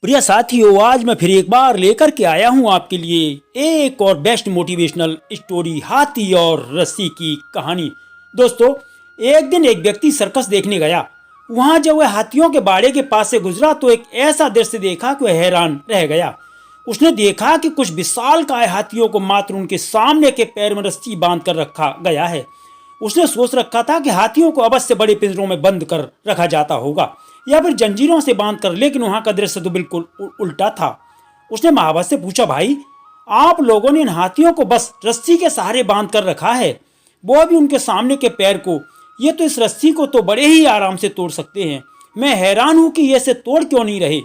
प्रिय साथियों, आज मैं फिर एक बार लेकर के आया हूँ आपके लिए एक और बेस्ट मोटिवेशनल स्टोरी, हाथी और रस्सी की कहानी। दोस्तों, एक दिन एक व्यक्ति सर्कस देखने गया। वहां जब वह हाथियों के बाड़े के पास से गुजरा तो एक ऐसा दृश्य देखा कि वह हैरान रह गया। उसने देखा कि कुछ विशालकाय हाथियों को मात्र उनके सामने के पैर में रस्सी बांध कर रखा गया है। उसने सोच रखा था कि हाथियों को अवश्य बड़े पिंजरों में बंद कर रखा जाता होगा या फिर जंजीरों से बांध कर, लेकिन वहां का दृश्य तो बिल्कुल उल्टा था। उसने महावत से पूछा, भाई, आप लोगों ने इन हाथियों को बस रस्सी के सहारे बांध कर रखा है, वो भी उनके सामने के पैर को। ये तो इस रस्सी को तो बड़े ही आराम से तोड़ सकते हैं। मैं हैरान हूं कि ये इसे तोड़ क्यों नहीं रहे।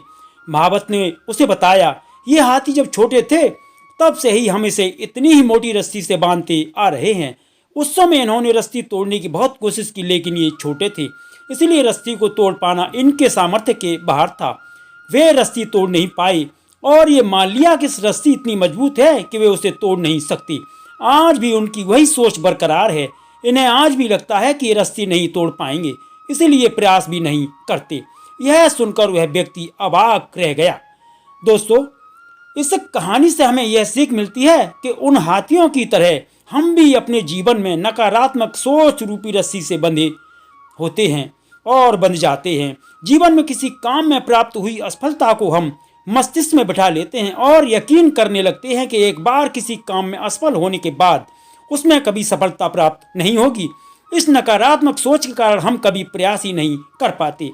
महावत ने उसे बताया, ये हाथी जब छोटे थे तब से ही हम इसे इतनी ही मोटी रस्सी से बांधते आ रहे हैं। उस समय इन्होंने रस्सी तोड़ने की बहुत कोशिश की, लेकिन ये छोटे थे, इसलिए रस्सी को तोड़ पाना इनके सामर्थ्य के बाहर था। वे रस्सी तोड़ नहीं पाए और ये मान लिया कि इस रस्सी इतनी मजबूत है कि वे उसे तोड़ नहीं सकती। आज भी उनकी वही सोच बरकरार है। इन्हें आज भी लगता है कि ये रस्सी नहीं तोड़ पाएंगे, इसीलिए प्रयास भी नहीं करते। यह सुनकर वह व्यक्ति अवाक रह गया। दोस्तों, इस कहानी से हमें यह सीख मिलती है कि उन हाथियों की तरह हम भी अपने जीवन में नकारात्मक सोच रूपी रस्सी से बंधे होते हैं और बंध जाते हैं। जीवन में किसी काम में प्राप्त हुई असफलता को हम मस्तिष्क में बिठा लेते हैं और यकीन करने लगते हैं कि एक बार किसी काम में असफल होने के बाद उसमें कभी सफलता प्राप्त नहीं होगी। इस नकारात्मक सोच के कारण हम कभी प्रयास ही नहीं कर पाते।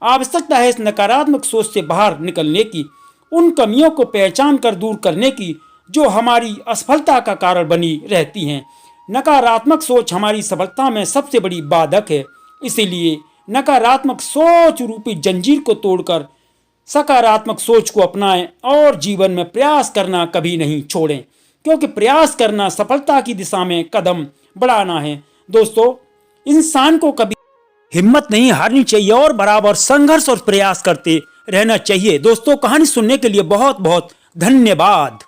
आवश्यकता है इस नकारात्मक सोच से बाहर निकलने की, उन कमियों को पहचान कर दूर करने की जो हमारी असफलता का कारण बनी रहती हैं। नकारात्मक सोच हमारी सफलता में सबसे बड़ी बाधक है। इसीलिए नकारात्मक सोच रूपी जंजीर को तोड़कर सकारात्मक सोच को अपनाएं और जीवन में प्रयास करना कभी नहीं छोड़ें, क्योंकि प्रयास करना सफलता की दिशा में कदम बढ़ाना है। दोस्तों, इंसान को कभी हिम्मत नहीं हारनी चाहिए और बराबर संघर्ष और प्रयास करते रहना चाहिए। दोस्तों, कहानी सुनने के लिए बहुत बहुत धन्यवाद।